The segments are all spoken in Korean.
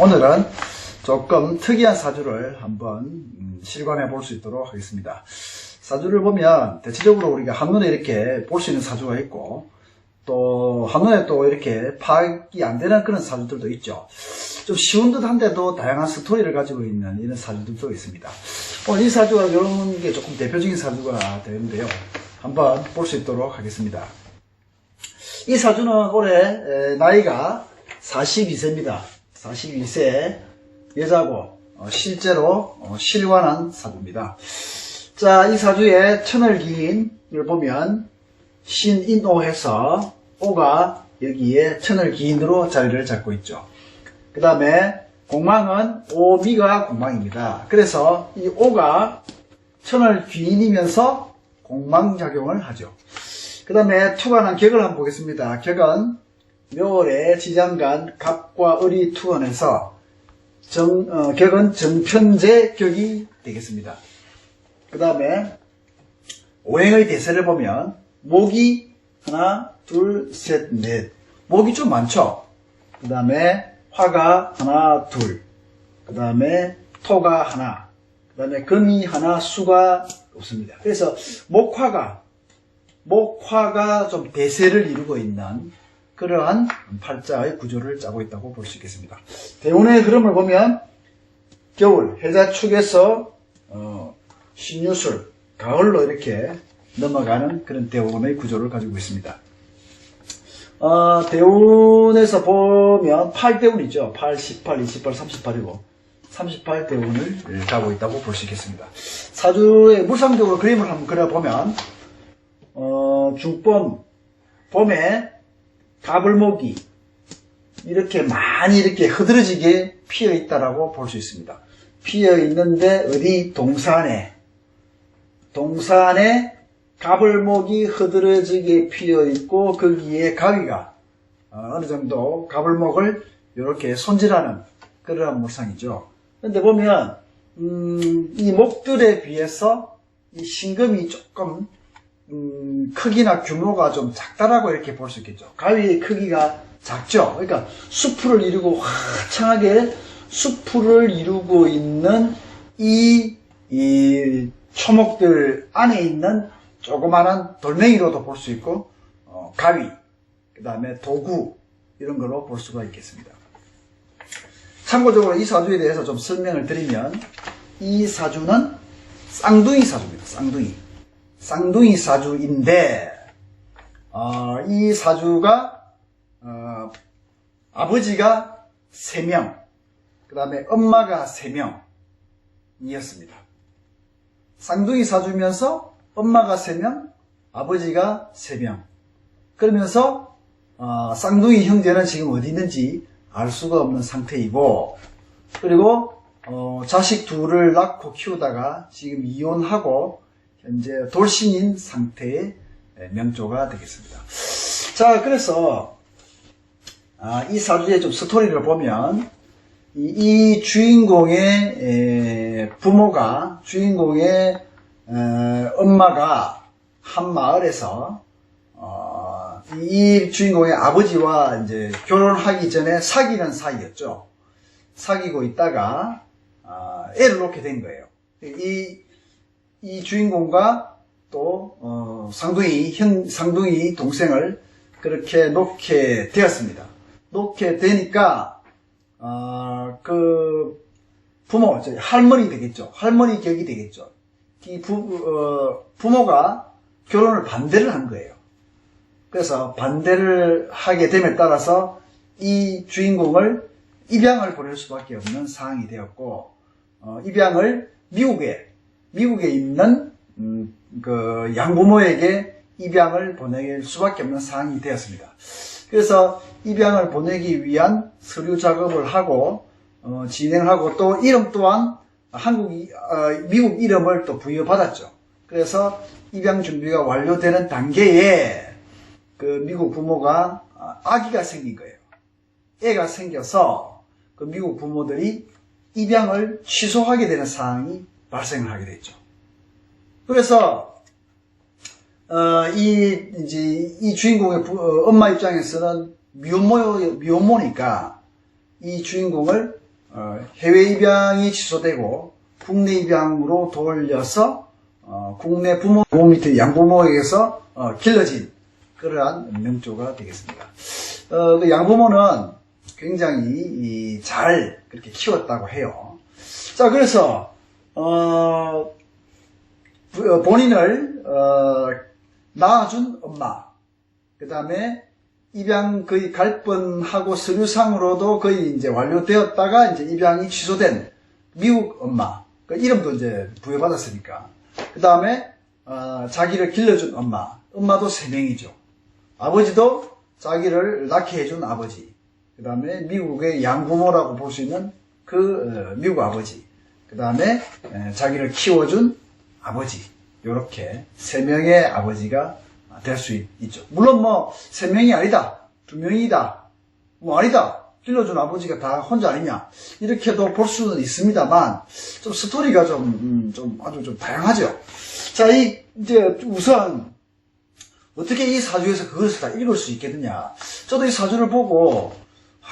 오늘은 조금 특이한 사주를 한번 실감해 볼 수 있도록 하겠습니다. 사주를 보면 대체적으로 우리가 한눈에 이렇게 볼 수 있는 사주가 있고, 또 한눈에 또 이렇게 파악이 안 되는 그런 사주들도 있죠. 좀 쉬운 듯한데도 다양한 스토리를 가지고 있는 이런 사주들도 있습니다. 오늘 이 사주가 이런 게 조금 대표적인 사주가 되는데요. 한번 볼 수 있도록 하겠습니다. 이 사주는 올해 나이가 42세입니다. 42세 여자고 실제로 실관한 사주입니다. 자, 이 사주의 천을기인을 보면 신인오해서 오가 여기에 천을기인으로 자리를 잡고 있죠. 그 다음에 공망은 오미가 공망입니다. 그래서 이 오가 천을귀인이면서 공망작용을 하죠. 그 다음에 투관한 격을 한번 보겠습니다. 격은 묘월에 지장간 갑과 을이 투원해서 격은 정편제 격이 되겠습니다. 그 다음에 오행의 대세를 보면 목이 하나, 둘, 셋, 넷. 목이 좀 많죠. 그 다음에 화가 하나, 둘. 그 다음에 토가 하나. 그 다음에 금이 하나, 수가 없습니다. 그래서 목화가 좀 대세를 이루고 있는 그러한 팔자의 구조를 짜고 있다고 볼 수 있겠습니다. 대운의 흐름을 보면 겨울 해자축에서 신유술 가을로 이렇게 넘어가는 그런 대운의 구조를 가지고 있습니다. 대운에서 보면 8대운이죠. 8, 18, 28, 38이고 38대운을 가고 있다고 볼 수 있겠습니다. 사주의 물상적으로 그림을 한번 그려보면 중봄 봄에 가불목이 이렇게 많이 이렇게 흐드러지게 피어 있다라고 볼 수 있습니다. 피어 있는데 어디 동산에 가불목이 흐드러지게 피어 있고 거기에 가위가 어느 정도 가불목을 이렇게 손질하는 그런 물상이죠. 그런데 보면 이 목들에 비해서 이 신금이 조금 크기나 규모가 좀 작다라고 이렇게 볼 수 있겠죠. 가위의 크기가 작죠. 그러니까 수풀을 이루고 화창하게 수풀을 이루고 있는 이 초목들 안에 있는 조그마한 돌멩이로도 볼 수 있고 가위, 그 다음에 도구 이런 걸로 볼 수가 있겠습니다. 참고적으로 이 사주에 대해서 좀 설명을 드리면 이 사주는 쌍둥이 사주입니다. 쌍둥이 사주인데 이 사주가 아버지가 3명, 그 다음에 엄마가 3명이었습니다. 쌍둥이 사주면서 엄마가 3명, 아버지가 3명. 그러면서 쌍둥이 형제는 지금 어디 있는지 알 수가 없는 상태이고, 그리고 자식 둘을 낳고 키우다가 지금 이혼하고 현재 돌싱인 상태의 명조가 되겠습니다. 자, 그래서 이 사주의 좀 스토리를 보면 이 주인공의 부모가 주인공의 엄마가 한 마을에서 이 주인공의 아버지와 이제 결혼하기 전에 사귀는 사이였죠. 사귀고 있다가 애를 놓게 된 거예요. 이 주인공과 또 쌍둥이 동생을 그렇게 놓게 되었습니다. 놓게 되니까 그 부모, 할머니 되겠죠. 할머니 격이 되겠죠. 이 부모가 결혼을 반대를 한 거예요. 그래서 반대를 하게 됨에 따라서 이 주인공을 입양을 보낼 수밖에 없는 상황이 되었고, 입양을 미국에 있는 그 양부모에게 입양을 보낼 수밖에 없는 상황이 되었습니다. 그래서 입양을 보내기 위한 서류 작업을 하고 진행을 하고 또 이름 또한 미국 이름을 또 부여받았죠. 그래서 입양 준비가 완료되는 단계에 그 미국 부모가 아기가 생긴 거예요. 애가 생겨서 그 미국 부모들이 입양을 취소하게 되는 상황이 발생을 하게 됐죠. 그래서 이 주인공의 엄마 입장에서는 미혼모니까 이 주인공을 해외 입양이 취소되고 국내 입양으로 돌려서 국내 부모 밑에 양부모에게서 길러진 그러한 명조가 되겠습니다. 그 양부모는 굉장히 잘 그렇게 키웠다고 해요. 자, 그래서 본인을 낳아준 엄마, 그 다음에 입양 거의 갈 뻔하고 서류상으로도 거의 이제 완료되었다가 이제 입양이 취소된 미국 엄마, 그 이름도 이제 부여받았으니까. 그 다음에 자기를 길러준 엄마도 3명이죠. 아버지도 자기를 낳게 해준 아버지, 그 다음에 미국의 양부모라고 볼 수 있는 그 미국 아버지, 그 다음에 자기를 키워준 아버지, 요렇게 3명의 아버지가 될 수 있죠. 물론 뭐 3명이 아니다, 2명이다, 뭐 아니다, 길러준 아버지가 다 혼자 아니냐, 이렇게도 볼 수는 있습니다만 좀 스토리가 아주 좀 다양하죠. 자, 이제 우선 어떻게 이 사주에서 그것을 다 읽을 수 있겠느냐. 저도 이 사주를 보고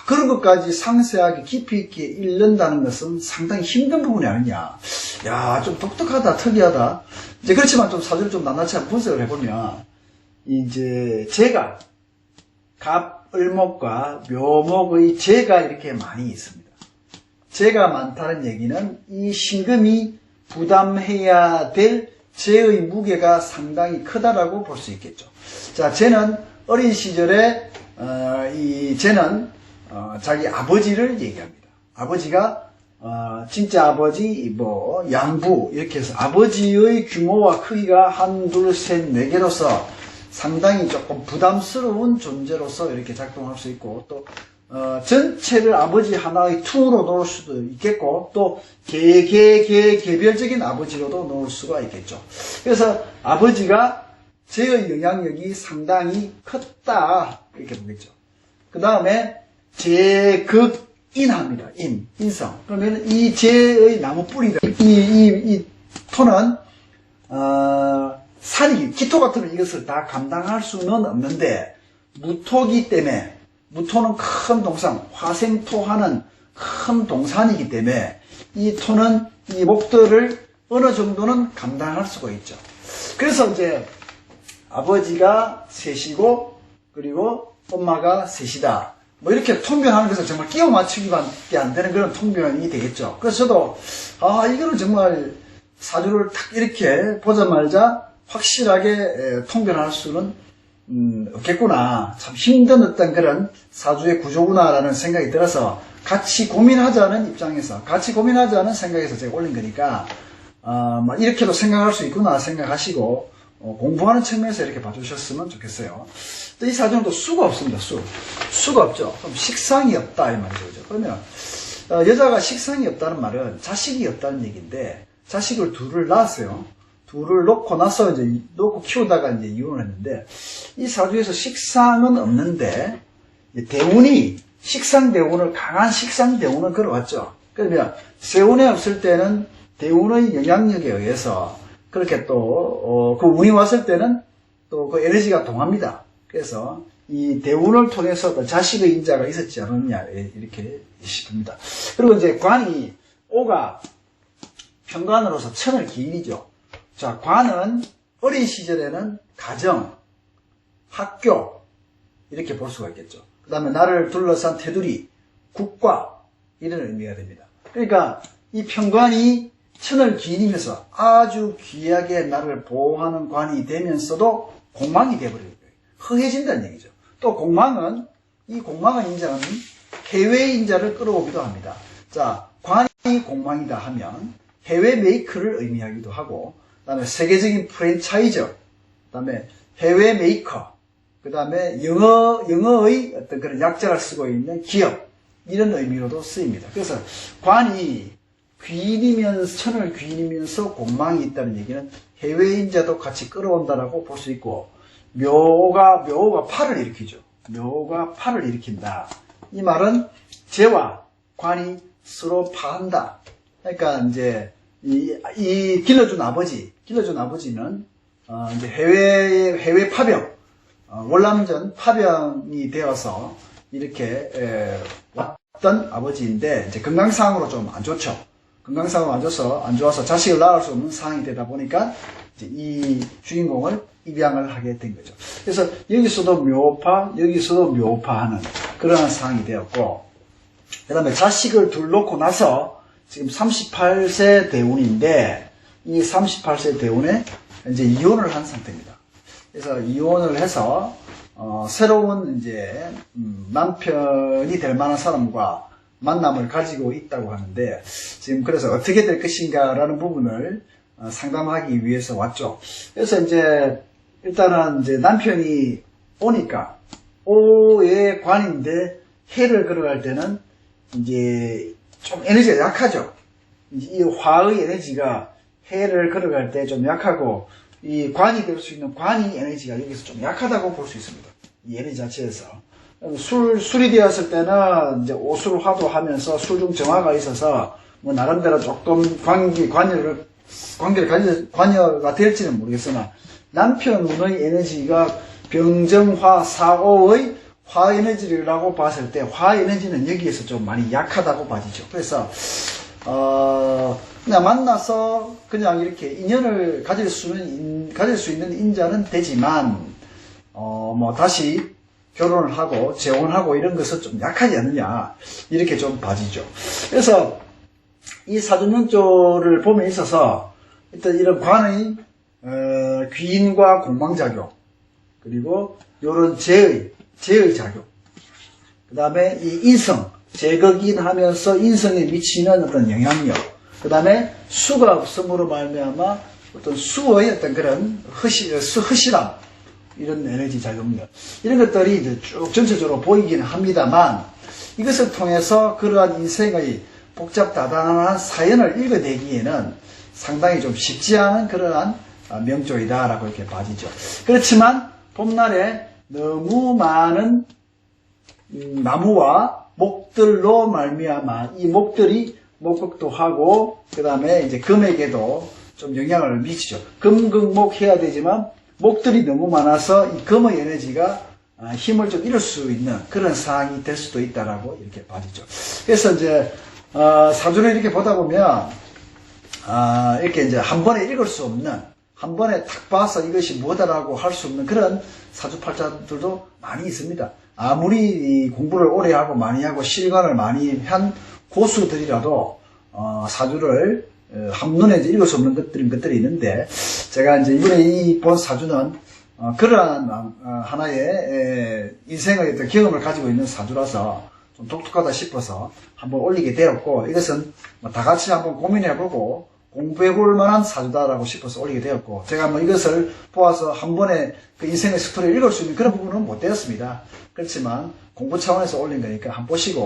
그런 것까지 상세하게 깊이 있게 읽는다는 것은 상당히 힘든 부분이 아니냐. 야, 좀 독특하다, 특이하다. 이제 그렇지만 좀 사주를 좀 낱낱이 한번 분석을 해보면, 이제 재가, 갑, 을목과 묘목의 재가 이렇게 많이 있습니다. 재가 많다는 얘기는 이 신금이 부담해야 될 재의 무게가 상당히 크다라고 볼 수 있겠죠. 자, 재는 어린 시절에 이 재는 자기 아버지를 얘기합니다. 아버지가 진짜 아버지, 뭐 양부 이렇게 해서 아버지의 규모와 크기가 1, 2, 3, 4개로서 상당히 조금 부담스러운 존재로서 이렇게 작동할 수 있고, 또 전체를 아버지 하나의 퉁으로 놓을 수도 있겠고, 또 개별적인 아버지로도 놓을 수가 있겠죠. 그래서 아버지가 재의 영향력이 상당히 컸다, 이렇게 보겠죠. 그 다음에 재극인합니다. 인성. 그러면 이 재의 나무 뿌리를, 이 토는 산이, 기토 같으면 이것을 다 감당할 수는 없는데, 무토기 때문에, 무토는 큰 동산, 화생토하는 큰 동산이기 때문에 이 토는 이 목들을 어느 정도는 감당할 수가 있죠. 그래서 이제 아버지가 셋이고 그리고 엄마가 셋이다, 뭐 이렇게 통변하는 것을 정말 끼워 맞추기밖에 안 되는 그런 통변이 되겠죠. 그래서 저도 이거는 정말 사주를 딱 이렇게 보자마자 확실하게 통변할 수는 없겠구나, 참 힘든 어떤 그런 사주의 구조구나라는 생각이 들어서 같이 고민하자는 입장에서, 같이 고민하자는 생각에서 제가 올린 거니까 이렇게도 생각할 수 있구나 생각하시고 공부하는 측면에서 이렇게 봐주셨으면 좋겠어요. 또 이 사주는 또 수가 없습니다. 수가 없죠. 그럼 식상이 없다 이 말이죠. 그죠? 그러면 여자가 식상이 없다는 말은 자식이 없다는 얘기인데, 자식을 둘을 낳았어요. 둘을 놓고 나서 이제 놓고 키우다가 이제 이혼을 했는데, 이 사주에서 식상은 없는데 대운이 식상대운을, 강한 식상대운을 걸어왔죠. 그러면 세운에 없을 때는 대운의 영향력에 의해서 그렇게 또 그 운이 왔을 때는 또 그 에너지가 동합니다. 그래서 이 대운을 통해서 자식의 인자가 있었지 않느냐 이렇게 싶습니다. 그리고 이제 관이, 오가 편관으로서 천을 기인이죠. 자, 관은 어린 시절에는 가정, 학교 이렇게 볼 수가 있겠죠. 그 다음에 나를 둘러싼 테두리, 국가 이런 의미가 됩니다. 그러니까 이 편관이 천을 기인이면서 아주 귀하게 나를 보호하는 관이 되면서도 공망이 되어버리는 거예요. 허해진다는 얘기죠. 또 공망은, 이 공망의 인자는 해외 인자를 끌어오기도 합니다. 자, 관이 공망이다 하면 해외 메이커를 의미하기도 하고, 그 다음에 세계적인 프랜차이저, 그 다음에 해외 메이커, 그 다음에 영어의 어떤 그런 약자를 쓰고 있는 기업, 이런 의미로도 쓰입니다. 그래서 관이 귀인이면서, 천을 귀인이면서 공망이 있다는 얘기는 해외인자도 같이 끌어온다라고 볼 수 있고, 묘가 팔을 일으키죠. 묘가 팔을 일으킨다. 이 말은 재와 관이 서로 파한다. 그러니까 이제 이 길러준 아버지는 이제 해외 파병, 월남전 파병이 되어서 이렇게 왔다 없던 아버지인데 이제 건강상으로 좀 안 좋죠. 건강상으로 안 좋아서 자식을 낳을 수 없는 상황이 되다 보니까 이제 이 주인공을 입양을 하게 된 거죠. 그래서 여기서도 묘파, 여기서도 묘파하는 그런 상황이 되었고, 그 다음에 자식을 둘 놓고 나서 지금 38세 대운인데, 이 38세 대운에 이제 이혼을 한 상태입니다. 그래서 이혼을 해서 새로운 이제 남편이 될 만한 사람과 만남을 가지고 있다고 하는데, 지금 그래서 어떻게 될 것인가라는 부분을 상담하기 위해서 왔죠. 그래서 이제 일단은 이제 남편이 오니까 오의 관인데 해를 걸어갈 때는 이제 좀 에너지가 약하죠. 이 화의 에너지가 해를 걸어갈 때 좀 약하고, 이 관이 될 수 있는 관이 에너지가 여기서 좀 약하다고 볼 수 있습니다. 이 에너지 자체에서. 술이 되었을 때는 이제 오술화도 하면서 술중 정화가 있어서 뭐 나름대로 조금 관여가 될지는 모르겠으나, 남편의 에너지가 병정화 사오의 화 에너지라고 봤을 때 화 에너지는 여기에서 좀 많이 약하다고 봐지죠. 그래서 그냥 만나서 그냥 이렇게 인연을 가질 수 있는 인자는 되지만 뭐 다시 결혼을 하고 재혼하고 이런 것은 좀 약하지 않느냐, 이렇게 좀 봐지죠. 그래서 이 사주명조를 봄에 있어서 일단 이런 관의 귀인과 공방작용, 그리고 요런 재의 작용, 그 다음에 이 인성, 제거긴 하면서 인성에 미치는 어떤 영향력, 그 다음에 수가 없음으로 말미암아 어떤 수의 어떤 그런 허실함, 이런 에너지 작용력, 이런 것들이 이제 쭉 전체적으로 보이기는 합니다만, 이것을 통해서 그러한 인생의 복잡다단한 사연을 읽어내기에는 상당히 좀 쉽지 않은 그러한 명조이다라고 이렇게 봐지죠. 그렇지만 봄날에 너무 많은 나무와 목들로 말미암아 이 목들이 목극도 하고, 그 다음에 이제 금에게도 좀 영향을 미치죠. 금극목 해야 되지만 목들이 너무 많아서 이 금의 에너지가 힘을 좀 잃을 수 있는 그런 상황이 될 수도 있다라고 이렇게 봐지죠. 그래서 이제 사주를 이렇게 보다 보면 이렇게 이제 한 번에 읽을 수 없는, 한 번에 탁 봐서 이것이 뭐다라고 할 수 없는 그런 사주팔자들도 많이 있습니다. 아무리 공부를 오래 하고 많이 하고 실관을 많이 한 고수들이라도 사주를 한눈에 읽을 수 없는 것들이 있는데, 제가 이제 이번에 이 본 사주는 그러한 하나의 인생의 어떤 경험을 가지고 있는 사주라서 좀 독특하다 싶어서 한번 올리게 되었고, 이것은 다 같이 한번 고민해보고 공부해볼 만한 사주다라고 싶어서 올리게 되었고, 제가 뭐 이것을 보아서 한 번에 그 인생의 스토리를 읽을 수 있는 그런 부분은 못 되었습니다. 그렇지만 공부 차원에서 올린 거니까 한번 보시고